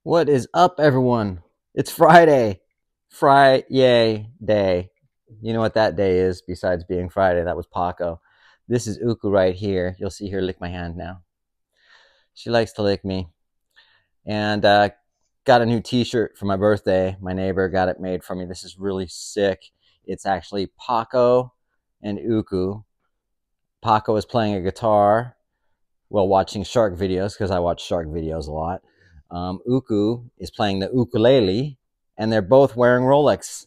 What is up, everyone? It's Friday. Friday day. You know what that day is besides being Friday? That was Paco. This is Uku right here. You'll see her lick my hand now. She likes to lick me. And got a new t-shirt for my birthday. My neighbor got it made for me. This is really sick. It's actually Paco and Uku. Paco is playing a guitar while watching shark videos because I watch shark videos a lot. Uku is playing the ukulele, and they're both wearing Rolex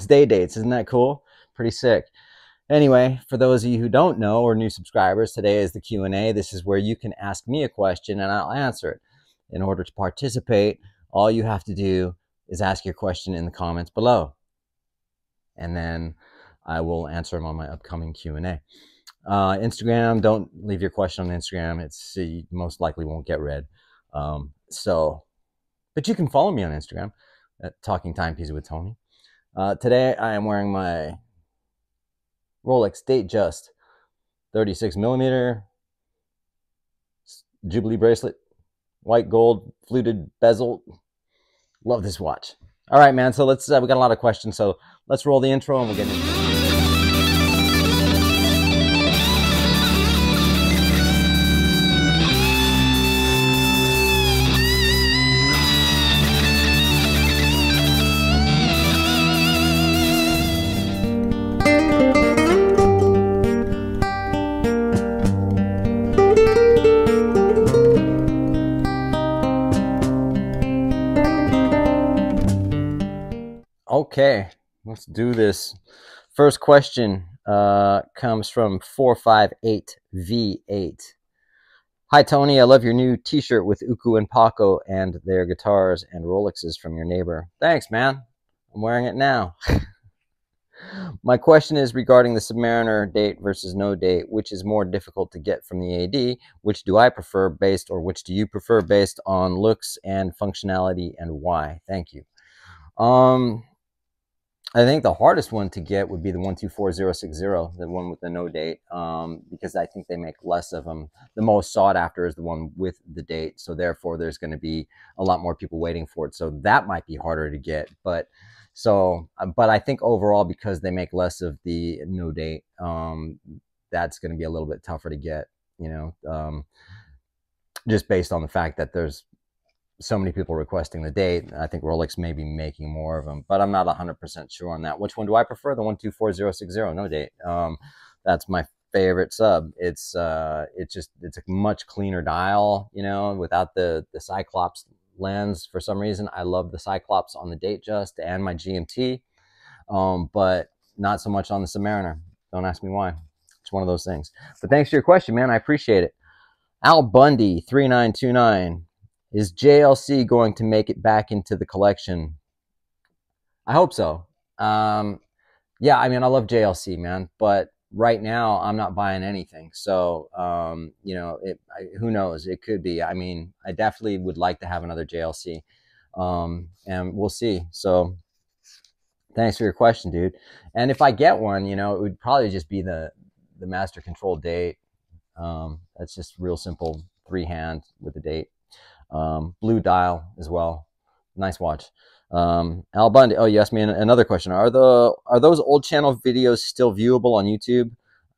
day dates. Isn't that cool? Pretty sick. Anyway, for those of you who don't know or new subscribers, today is the Q&A. This is where you can ask me a question and I'll answer it. In order to participate, all you have to do is ask your question in the comments below, and then I will answer them on my upcoming Q&A. Instagram, don't leave your question on Instagram. You most likely won't get read. But you can follow me on Instagram at Talking Timepieces with Tony. Today I am wearing my Rolex Datejust 36mm Jubilee bracelet, white gold fluted bezel. Love this watch. All right, man. So we got a lot of questions. So let's roll the intro and we'll get into it. Okay, let's do this. First question comes from 458V8. Hi, Tony. I love your new t-shirt with Uku and Paco and their guitars and Rolexes from your neighbor. Thanks, man. I'm wearing it now. My question is regarding the Submariner date versus no date. Which is more difficult to get from the AD? Which do I prefer based, or which do you prefer based on looks and functionality, and why? Thank you. I think the hardest one to get would be the 124060, the one with the no date, because I think they make less of them. The most sought after is the one with the date, so therefore there's going to be a lot more people waiting for it. So that might be harder to get, but I think overall, because they make less of the no date, that's going to be a little bit tougher to get, just based on the fact that there's so many people requesting the date. I think Rolex may be making more of them, but I'm not 100% sure on that. Which one do I prefer? The 124060, no date. That's my favorite sub. It's a much cleaner dial, without the Cyclops lens. For some reason, I love the Cyclops on the Datejust and my GMT, but not so much on the Submariner. Don't ask me why. It's one of those things. But thanks for your question, man. I appreciate it. Al Bundy 3929. Is JLC going to make it back into the collection? I hope so. Yeah, I mean, I love JLC, man, but right now I'm not buying anything. So, who knows? It could be. I mean, I definitely would like to have another JLC, and we'll see. So, thanks for your question, dude. And if I get one, it would probably just be the master control date. That's just real simple, 3-hand with the date. Blue dial as well. Nice watch. Al Bundy. Oh, you asked me another question. Are those old channel videos still viewable on YouTube?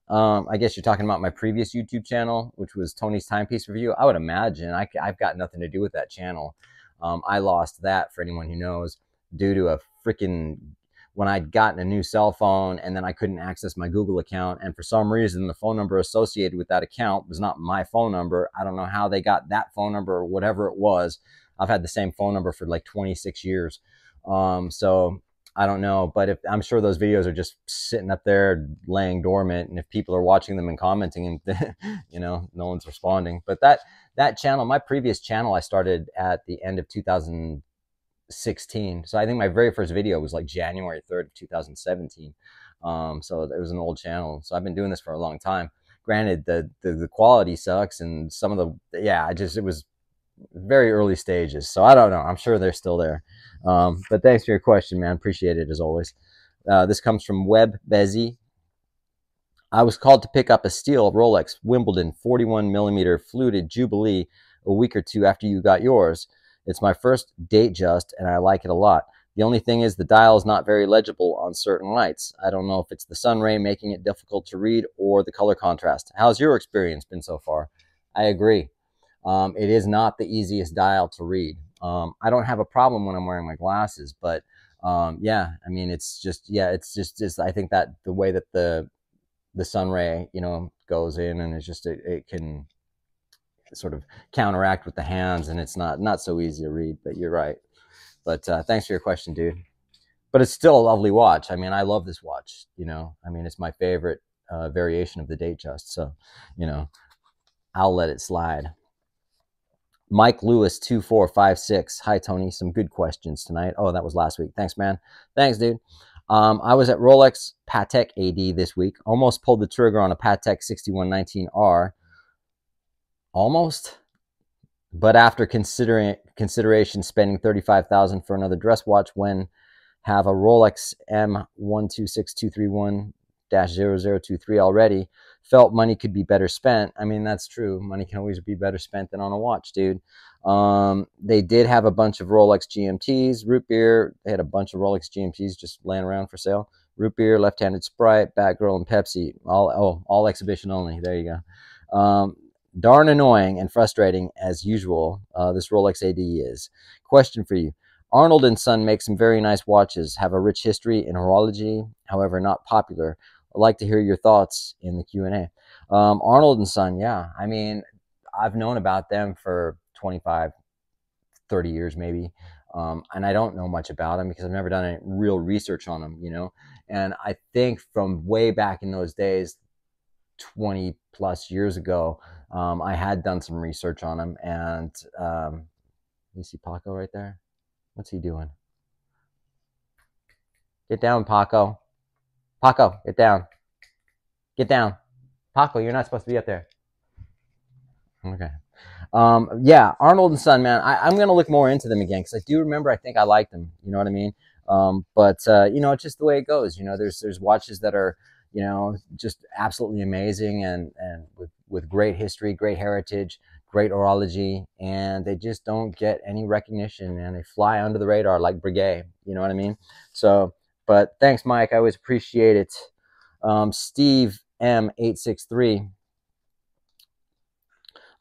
I guess you're talking about my previous YouTube channel, which was Tony's Timepiece Review. I would imagine. I've got nothing to do with that channel. I lost that, for anyone who knows, due to a freaking, when I'd gotten a new cell phone and then I couldn't access my Google account, and for some reason the phone number associated with that account was not my phone number. I don't know how they got that phone number or whatever it was. I've had the same phone number for like 26 years. So I don't know, but I'm sure those videos are just sitting up there laying dormant, and if people are watching them and commenting, and no one's responding. But that channel, my previous channel, I started at the end of 2016. So I think my very first video was like January 3rd of 2017. So it was an old channel. So I've been doing this for a long time. Granted, the quality sucks, and some of it was very early stages. So I don't know. I'm sure they're still there. But thanks for your question, man. Appreciate it as always. This comes from Webb Bezzy. I was called to pick up a steel Rolex Wimbledon 41mm fluted Jubilee a week or two after you got yours. It's my first Datejust, and I like it a lot. The only thing is the dial is not very legible on certain lights. I don't know if it's the sun ray making it difficult to read or the color contrast. How's your experience been so far? I agree. It is not the easiest dial to read. I don't have a problem when I'm wearing my glasses, but yeah, I mean, it's just, yeah, it's just, I think that the way that the sun ray, you know, goes in, and it's just, it can sort of counteract with the hands, and it's not so easy to read, but you're right. But thanks for your question, dude. But it's still a lovely watch. I mean, I love this watch, you know, I mean, it's my favorite variation of the Datejust. So, you know, I'll let it slide. Mike Lewis 2456. Hi Tony, some good questions tonight. Oh, that was last week. Thanks, man. Thanks, dude. I was at Rolex Patek AD this week. Almost pulled the trigger on a Patek 6119R. Almost. But after consideration, spending $35,000 for another dress watch when have a Rolex M126231-0023 already, felt money could be better spent. I mean, that's true. Money can always be better spent than on a watch, dude. They did have a bunch of Rolex GMTs, root beer. They had a bunch of Rolex GMTs just laying around for sale. Root beer, left-handed Sprite, Batgirl, and Pepsi. All exhibition only. There you go. Darn annoying and frustrating as usual, this Rolex AD is. Question for you. Arnold & Son make some very nice watches, have a rich history in horology, however not popular. I'd like to hear your thoughts in the Q&A. Arnold & Son, yeah. I mean, I've known about them for 25, 30 years maybe, and I don't know much about them because I've never done any real research on them, you know. And I think from way back in those days, 20 plus years ago, I had done some research on them, and you see Paco right there? What's he doing? Get down, Paco. Paco, get down. Get down. Paco, you're not supposed to be up there. Okay. Yeah, Arnold & Son, man, I'm going to look more into them again, because I do remember, I think I liked them, you know what I mean? But you know, it's just the way it goes. You know, there's watches that are, you know, just absolutely amazing, and with great history, great heritage, great horology, and they just don't get any recognition, and they fly under the radar like Breguet, you know what I mean? So, but thanks, Mike. I always appreciate it. Steve M863.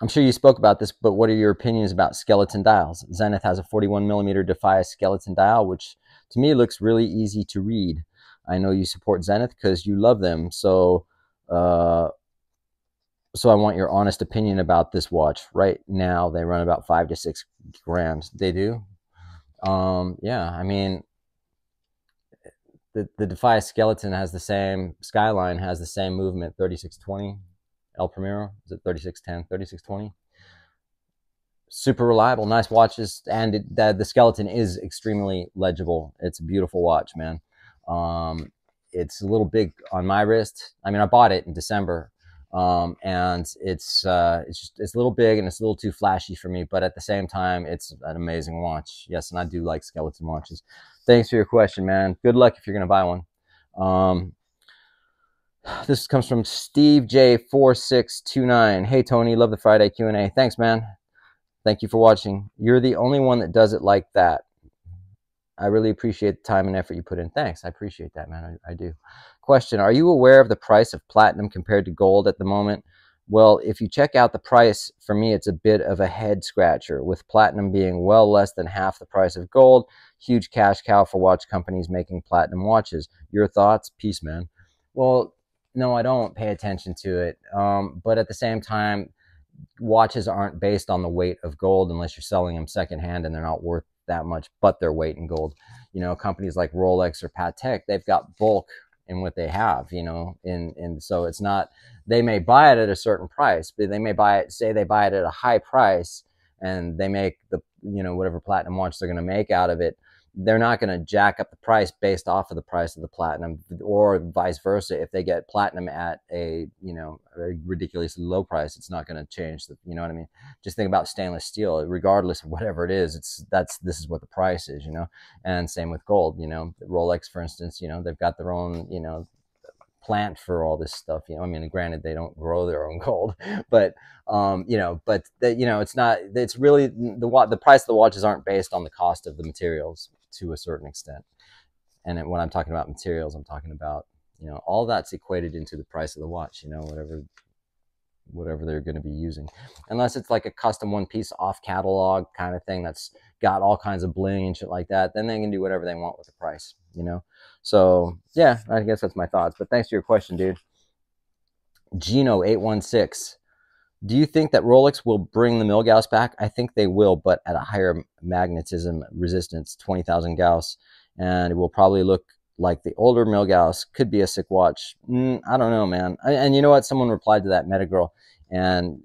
I'm sure you spoke about this, but what are your opinions about skeleton dials? Zenith has a 41mm Defy skeleton dial, which to me looks really easy to read. I know you support Zenith because you love them, so I want your honest opinion about this watch. Right now, they run about 5 to 6 grand. They do. Yeah, I mean, the Defy skeleton has the same, Skyline has the same movement, 3620. El Primero, is it 3610, 3620? Super reliable, nice watches, and the skeleton is extremely legible. It's a beautiful watch, man. It's a little big on my wrist. I mean, I bought it in December, and it's a little big and it's a little too flashy for me, but at the same time, it's an amazing watch. Yes, and I do like skeleton watches. Thanks for your question, man. Good luck if you're gonna buy one. This comes from Steve J4629. Hey Tony, love the Friday Q&A. Thanks, man. Thank you for watching. You're the only one that does it like that. I really appreciate the time and effort you put in. Thanks. I appreciate that, man. I do. Question: are you aware of the price of platinum compared to gold at the moment? Well, if you check out the price, for me, it's a bit of a head scratcher, with platinum being well less than half the price of gold. Huge cash cow for watch companies making platinum watches. Your thoughts? Peace, man. Well, no, I don't pay attention to it. But at the same time, watches aren't based on the weight of gold unless you're selling them secondhand and they're not worth that much but their weight in gold. You know, companies like Rolex or Patek, they've got bulk in what they have, you know, and so it's not, they may buy it at a certain price, but they may buy it, say they buy it at a high price, and they make the, you know, whatever platinum watch they're going to make out of it. They're not going to jack up the price based off of the price of the platinum, or vice versa. If they get platinum at a, you know, a ridiculously low price, it's not going to change the, you know what I mean? Just think about stainless steel, regardless of whatever it is, this is what the price is, you know? And same with gold, you know, Rolex, for instance, you know, they've got their own, you know, plant for all this stuff. You know, I mean, granted, they don't grow their own gold, but you know, but you know, it's not. It's really the price of the watches aren't based on the cost of the materials to a certain extent. And when I'm talking about materials, I'm talking about, you know, all that's equated into the price of the watch. You know, whatever they're going to be using, unless it's like a custom one piece off catalog kind of thing that's got all kinds of bling and shit like that, then they can do whatever they want with the price, you know. So yeah, I guess that's my thoughts, but thanks for your question, dude. Gino 816, do you think that Rolex will bring the Milgauss back? I think they will, but at a higher magnetism resistance, 20,000 Gauss, and it will probably look like the older Milgauss. Could be a sick watch. I don't know, man. And you know what? Someone replied to that, Metagirl, and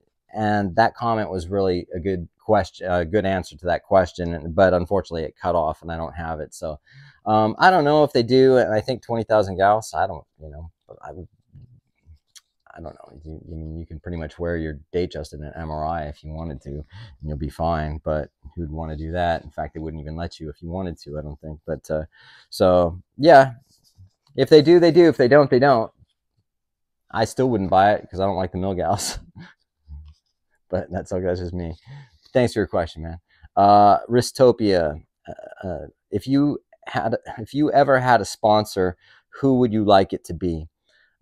that comment was really a good question, a good answer to that question. But unfortunately, it cut off, and I don't have it. So I don't know if they do. And I think 20,000 Gauss. I don't, you know, I don't know. I mean, you can pretty much wear your Datejust in an MRI if you wanted to, and you'll be fine. But who'd want to do that? In fact, they wouldn't even let you if you wanted to, I don't think. But so, yeah, if they do, they do. If they don't, they don't. I still wouldn't buy it because I don't like the Milgauss. But that's just me. Thanks for your question, man. Ristopia, if you ever had a sponsor, who would you like it to be?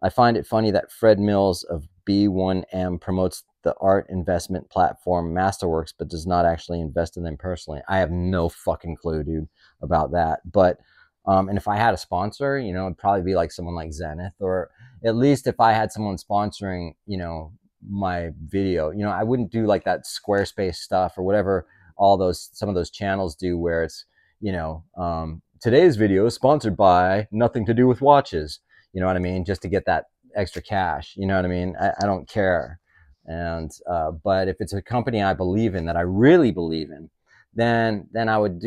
I find it funny that Fred Mills of B1M promotes the art investment platform Masterworks, but does not actually invest in them personally. I have no fucking clue, dude, about that. But, and if I had a sponsor, you know, it'd probably be like someone like Zenith, or at least if I had someone sponsoring, you know, my video, you know, I wouldn't do like that Squarespace stuff or whatever some of those channels do, where it's, you know, today's video is sponsored by nothing to do with watches. You know what I mean? Just to get that extra cash. You know what I mean? I don't care. And but if it's a company I believe in, that I really believe in, then I would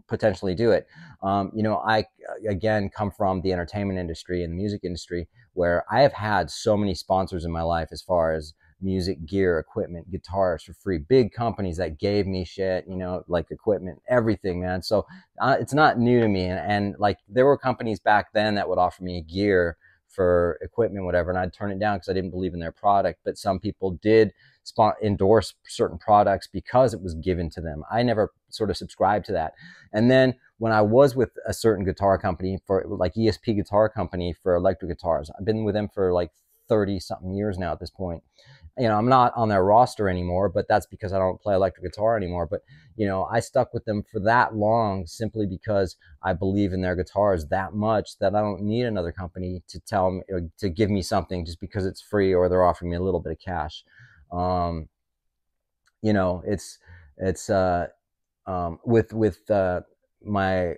potentially do it. You know, I again come from the entertainment industry and the music industry, where I have had so many sponsors in my life as far as music gear, equipment, guitars for free, big companies that gave me shit, you know, like equipment, everything, man. So it's not new to me. And like, there were companies back then that would offer me gear for equipment, whatever, and I'd turn it down because I didn't believe in their product. But some people did endorse certain products because it was given to them. I never sort of subscribed to that. And then when I was with a certain guitar company, for like ESP Guitar Company for electric guitars, I've been with them for like 30 something years now at this point. You know, I'm not on their roster anymore, but that's because I don't play electric guitar anymore. But, you know, I stuck with them for that long simply because I believe in their guitars that much that I don't need another company to tell me, or to give me something just because it's free or they're offering me a little bit of cash. You know, it's with my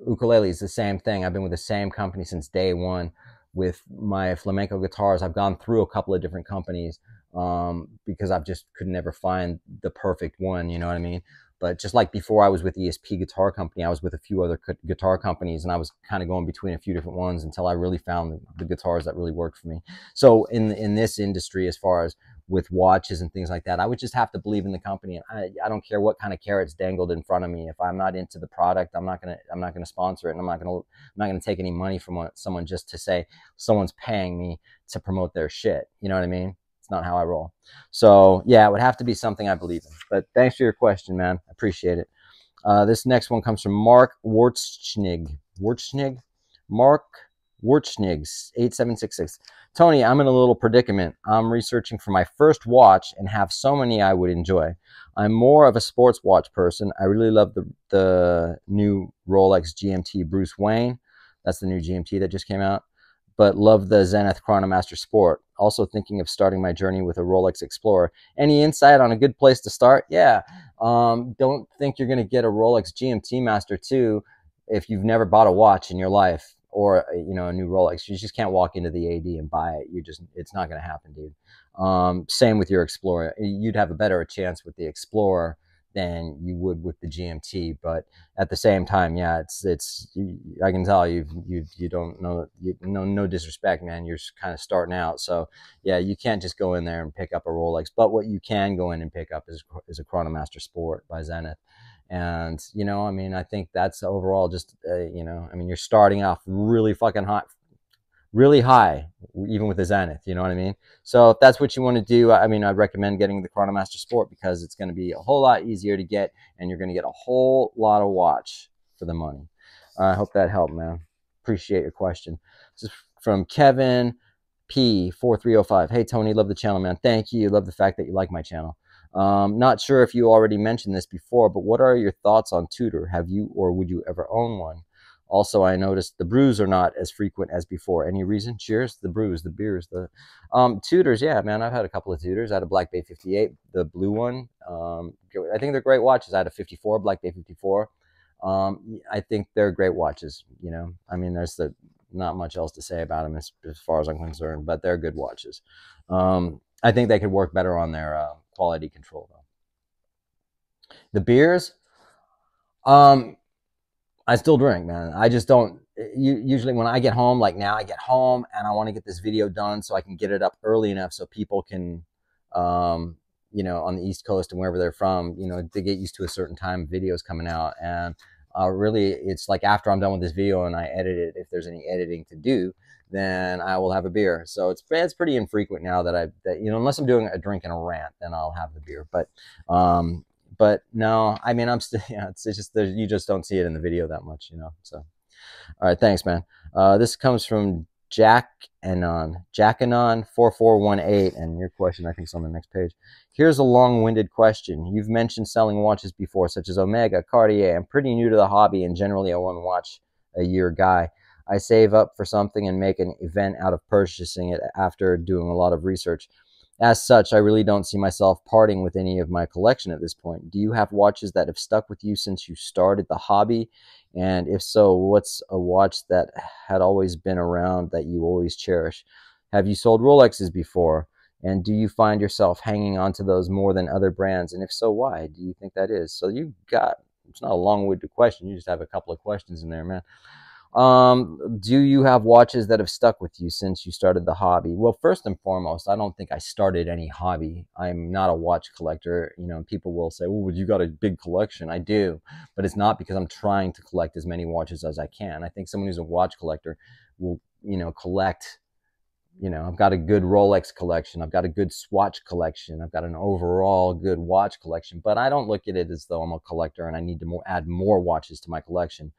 ukulele is the same thing. I've been with the same company since day one. With my flamenco guitars, I've gone through a couple of different companies because I've just could never find the perfect one, you know what I mean? But just like before I was with ESP Guitar Company, I was with a few other guitar companies, and I was kind of going between a few different ones until I really found the guitars that really worked for me. So in this industry, as far as with watches and things like that, I would just have to believe in the company. And I don't care what kind of carrots dangled in front of me. If I'm not into the product, I'm not gonna sponsor it, and I'm not gonna take any money from someone just to say someone's paying me to promote their shit. You know what I mean? It's not how I roll. So yeah, it would have to be something I believe in. But thanks for your question, man. I appreciate it. This next one comes from Mark Wartschnig. Mark Wartschnig, 8766. Tony, I'm in a little predicament. I'm researching for my first watch and have so many I would enjoy. I'm more of a sports watch person. I really love the new Rolex GMT Bruce Wayne. That's the new GMT that just came out. But love the Zenith Chronomaster Sport. Also thinking of starting my journey with a Rolex Explorer. Any insight on a good place to start? Yeah. Don't think you're going to get a Rolex GMT Master 2 if you've never bought a watch in your life, or you know, a new Rolex. You just can't walk into the AD and buy it. It's not going to happen, dude. Same with your Explorer. You'd have a better chance with the Explorer than you would with the GMT, but at the same time, yeah, I can tell you don't know, no disrespect, man, you're kind of starting out. So yeah, you can't just go in there and pick up a Rolex, but what you can go in and pick up is a Chronomaster Sport by Zenith. And you know, I mean, I think that's overall just you know, I mean, you're starting off really fucking hot really high, even with the Zenith. You know what I mean? So if that's what you want to do, I mean, I'd recommend getting the Chronomaster Sport because it's going to be a whole lot easier to get, and you're going to get a whole lot of watch for the money. I hope that helped, man. Appreciate your question. This is from Kevin P4305. Hey, Tony, love the channel, man. Thank you. Love the fact that you like my channel. Not sure if you already mentioned this before, but what are your thoughts on Tudor? Have you or would you ever own one? Also, I noticed the brews are not as frequent as before. Any reason? Cheers. The brews, the beers, the Tudors. Yeah, man, I've had a couple of Tudors. I had a Black Bay 58, the blue one. I think they're great watches. I had a 54, Black Bay 54. I think they're great watches. You know, I mean, there's not much else to say about them as far as I'm concerned, but they're good watches. I think they could work better on their quality control though. The beers, I still drink, man. I just don't. Usually when I get home, like now I get home and I want to get this video done so I can get it up early enough so people can, you know, on the East Coast and wherever they're from, you know, they get used to a certain time videos coming out. And really, it's like after I'm done with this video and I edit it, if there's any editing to do, then I will have a beer. So it's pretty infrequent now that you know, unless I'm doing a drink and a rant, then I'll have the beer. But no, I mean, I'm still, yeah, it's just, you just don't see it in the video that much, you know, so. All right, thanks, man. This comes from Jackanon4418, and your question, I think, is on the next page. Here's a long-winded question. You've mentioned selling watches before, such as Omega, Cartier. I'm pretty new to the hobby and generally a one-watch-a-year guy. I save up for something and make an event out of purchasing it after doing a lot of research. As such, I really don't see myself parting with any of my collection at this point. Do you have watches that have stuck with you since you started the hobby? And if so, what's a watch that had always been around that you always cherish? Have you sold Rolexes before? And do you find yourself hanging on to those more than other brands? And if so, why do you think that is? So you've got, it's not a long-winded question. You just have a couple of questions in there, man. Do you have watches that have stuck with you since you started the hobby? Well, first and foremost, I don't think I started any hobby. I'm not a watch collector. You know, people will say, well, you got a big collection. I do, but it's not because I'm trying to collect as many watches as I can. I think someone who's a watch collector will, you know, collect, you know, I've got a good Rolex collection. I've got a good Swatch collection. I've got an overall good watch collection, but I don't look at it as though I'm a collector and I need to add more watches to my collection.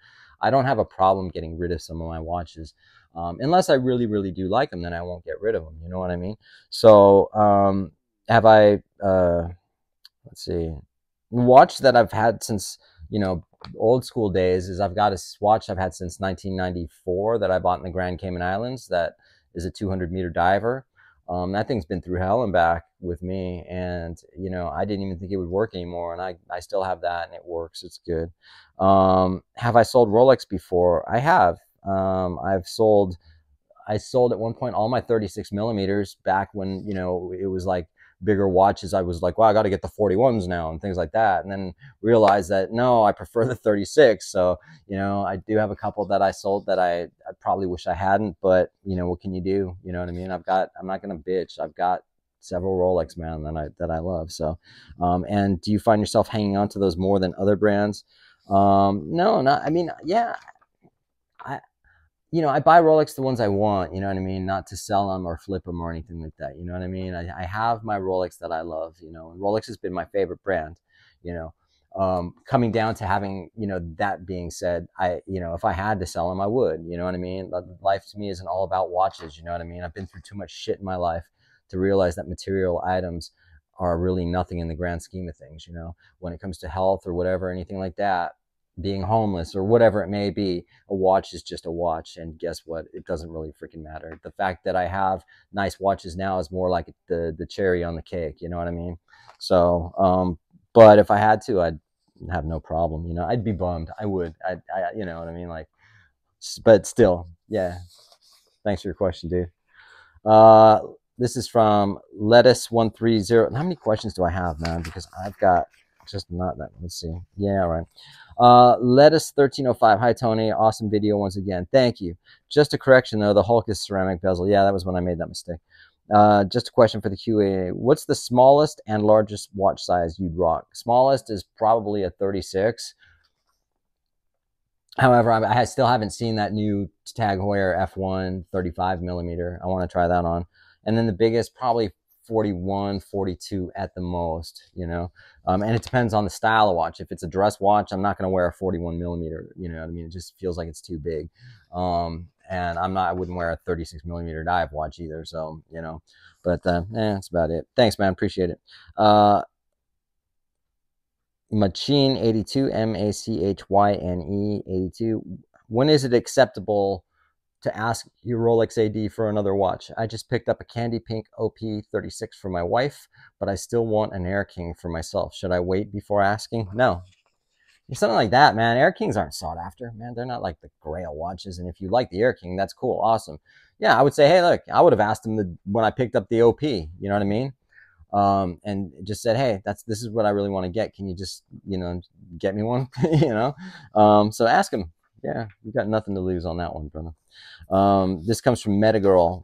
I don't have a problem getting rid of some of my watches. Unless I really, really do like them, then I won't get rid of them. You know what I mean? So have I, let's see, watch that I've had since, you know, old school days is I've got a watch I've had since 1994 that I bought in the Grand Cayman Islands that is a 200-meter diver. That thing's been through hell and back with me, and you know, I didn't even think it would work anymore, and I still have that and it works. It's good. Have I sold Rolex before? I have. I sold at one point all my 36 millimeters back when, you know, it was like bigger watches. I was like, wow, I got to get the 41s now and things like that. And then realized that, no, I prefer the 36. So, you know, I do have a couple that I sold that I probably wish I hadn't, but you know, what can you do? You know what I mean? I'm not going to bitch. I've got several Rolex, man, that I love. So, and do you find yourself hanging on to those more than other brands? No, not, I mean, yeah, you know, I buy Rolex the ones I want, you know what I mean? Not to sell them or flip them or anything like that. You know what I mean? I have my Rolex that I love, you know, and Rolex has been my favorite brand, you know. Coming down to having, you know, that being said, you know, if I had to sell them, I would, you know what I mean? Life to me isn't all about watches, you know what I mean? I've been through too much shit in my life to realize that material items are really nothing in the grand scheme of things, you know, when it comes to health or whatever, anything like that. Being homeless or whatever it may be, a watch is just a watch, and guess what, it doesn't really freaking matter. The fact that I have nice watches now is more like the cherry on the cake, you know what I mean? So but if I had to, I'd have no problem, you know. I'd be bummed, I would, I you know what I mean, like, but still, yeah. Thanks for your question, dude. This is from Lettuce130. How many questions do I have, man? Because I've got just not that. Let's see. Yeah, all right. Lettuce1305. Hi, Tony. Awesome video once again. Thank you. Just a correction, though. The Hulk is ceramic bezel. Yeah, that was when I made that mistake. Just a question for the QA. What's the smallest and largest watch size you'd rock? Smallest is probably a 36. However, I still haven't seen that new Tag Heuer F1 35 millimeter. I want to try that on. And then the biggest, probably 41, 42 at the most, you know. And it depends on the style of watch. If it's a dress watch, I'm not going to wear a 41 millimeter, you know what I mean? It just feels like it's too big. And I wouldn't wear a 36 millimeter dive watch either. So, you know, but that's about it. Thanks, man. Appreciate it. Machine 82, MACHYNE 82. When is it acceptable to ask your Rolex AD for another watch? I just picked up a candy pink OP36 for my wife, but I still want an Air King for myself. Should I wait before asking? No. Something like that, man. Air Kings aren't sought after, man. They're not like the Grail watches. And if you like the Air King, that's cool, awesome. Yeah, I would say, hey, look, I would have asked him when I picked up the OP. You know what I mean? And just said, hey, this is what I really want to get. Can you just, you know, get me one? You know? So ask him. Yeah, you got nothing to lose on that one, brother. This comes from Metagirl.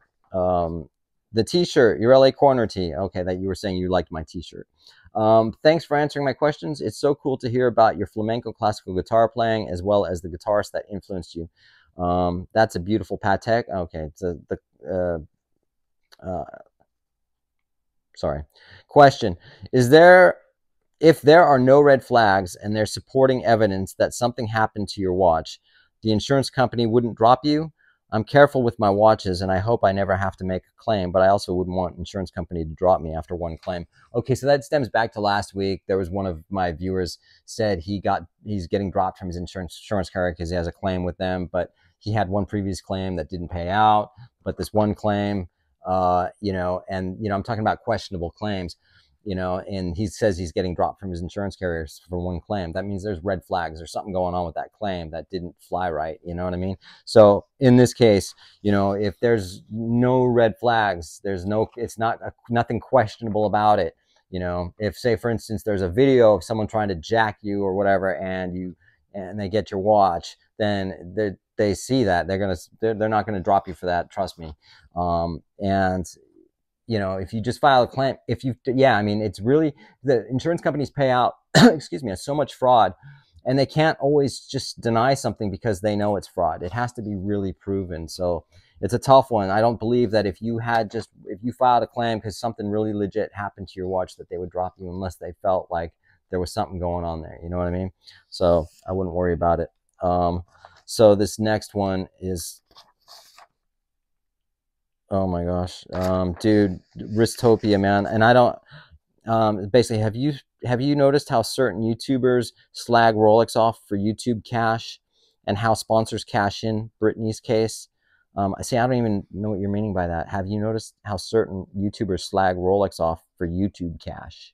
The t-shirt, your LA Corner tee. Okay, that you were saying you liked my t-shirt. Thanks for answering my questions. It's so cool to hear about your flamenco classical guitar playing as well as the guitarists that influenced you. That's a beautiful Patek. Okay, it's sorry. Question. If there are no red flags and there's supporting evidence that something happened to your watch, the insurance company wouldn't drop you? I'm careful with my watches and I hope I never have to make a claim, but I also wouldn't want insurance company to drop me after one claim. Okay, so that stems back to last week. There was one of my viewers said he's getting dropped from his insurance carrier because he has a claim with them, but he had one previous claim that didn't pay out, but this one claim, you know, and, you know, I'm talking about questionable claims, you know, and he says he's getting dropped from his insurance carriers for one claim. That means there's red flags. There's something going on with that claim that didn't fly right. You know what I mean? So in this case, you know, if there's no red flags, nothing questionable about it. You know, if, say, for instance, there's a video of someone trying to jack you or whatever, and they get your watch, then they see that they're not gonna drop you for that. Trust me. And you know, if you just file a claim, I mean, it's really, the insurance companies pay out, excuse me, so much fraud, and they can't always just deny something because they know it's fraud. It has to be really proven. So it's a tough one. I don't believe that if you filed a claim because something really legit happened to your watch, that they would drop you unless they felt like there was something going on there. You know what I mean? So I wouldn't worry about it. So this next one is, oh my gosh, dude, Ristopia, man. And I don't, basically, have you noticed how certain YouTubers slag Rolex off for YouTube cash and how sponsors cash in? Brittany's case. See, I don't even know what you're meaning by that. Have you noticed how certain YouTubers slag Rolex off for YouTube cash?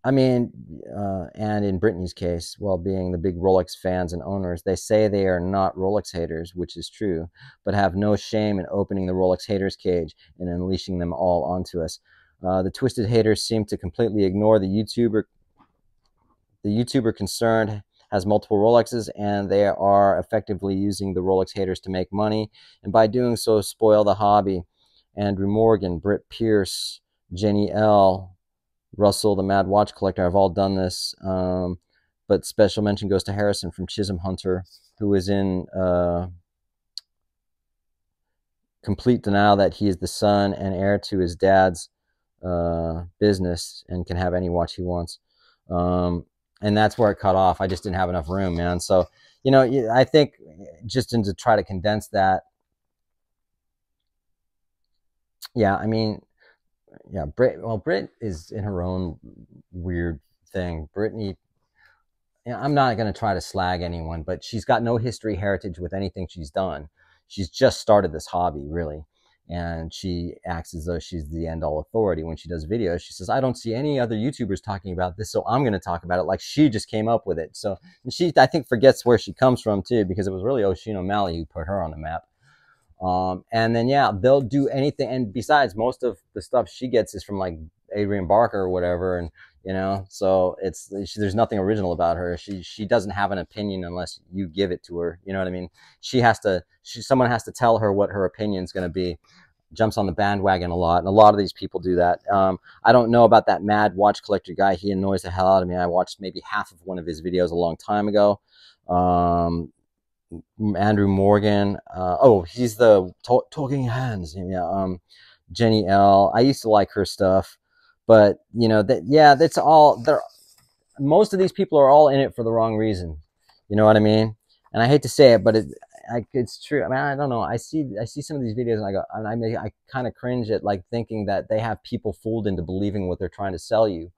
I mean, and in Brittany's case, well, being the big Rolex fans and owners, they say they are not Rolex haters, which is true, but have no shame in opening the Rolex haters cage and unleashing them all onto us. The twisted haters seem to completely ignore the YouTuber. The YouTuber concerned has multiple Rolexes, and they are effectively using the Rolex haters to make money, and by doing so, spoil the hobby. Andrew Morgan, Britt Pierce, Jenny L., Russell, the Mad Watch Collector, have all done this. But special mention goes to Harrison from Chisholm Hunter, who is in complete denial that he is the son and heir to his dad's business and can have any watch he wants. And that's where it cut off. I just didn't have enough room, man. So, you know, I think just to try to condense that, yeah, I mean, yeah, Britt is in her own weird thing. Brittany, you know, I'm not going to try to slag anyone, but she's got no history, heritage with anything she's done. She's just started this hobby, really. And she acts as though she's the end-all authority when she does videos. She says, I don't see any other YouTubers talking about this, so I'm going to talk about it, like she just came up with it. So she, I think, forgets where she comes from, too, because it was really Oisin O'Malley who put her on the map. And then, yeah, they'll do anything. And besides, most of the stuff she gets is from, like, Adrian Barker or whatever. And, you know, so there's nothing original about her. She doesn't have an opinion unless you give it to her. You know what I mean? Someone has to tell her what her opinion's going to be. Jumps on the bandwagon a lot, and a lot of these people do that. I don't know about that Mad Watch Collector guy. He annoys the hell out of me. I watched maybe half of one of his videos a long time ago. Um, Andrew Morgan. Oh, he's the Talking Hands. Yeah. Jenny L. I used to like her stuff, but you know that, yeah, that's all. They're, most of these people are all in it for the wrong reason. You know what I mean? And I hate to say it, but it's true. I mean, I don't know. I see some of these videos and I go, and I kind of cringe at like thinking that they have people fooled into believing what they're trying to sell you.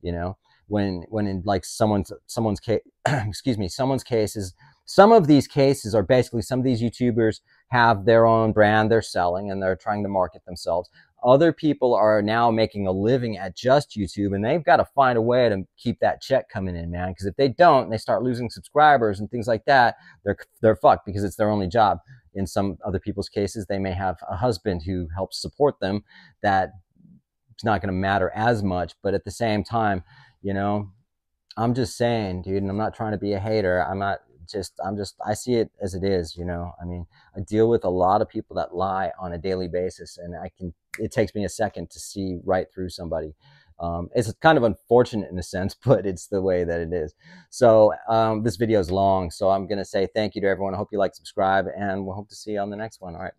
You know, when in like someone's case, excuse me, someone's cases. Some of these cases are basically, some of these YouTubers have their own brand they're selling and they're trying to market themselves. Other people are now making a living at just YouTube, and they've got to find a way to keep that check coming in, man. Because if they don't, and they start losing subscribers and things like that, they're fucked, because it's their only job. In some other people's cases, they may have a husband who helps support them. That it's not going to matter as much, but at the same time, you know, I'm just saying, dude, and I'm not trying to be a hater. I see it as it is, you know. I mean, I deal with a lot of people that lie on a daily basis, and it takes me a second to see right through somebody. It's kind of unfortunate in a sense, but it's the way that it is. So this video is long, so I'm going to say thank you to everyone. I hope you like, subscribe, and we'll hope to see you on the next one. All right.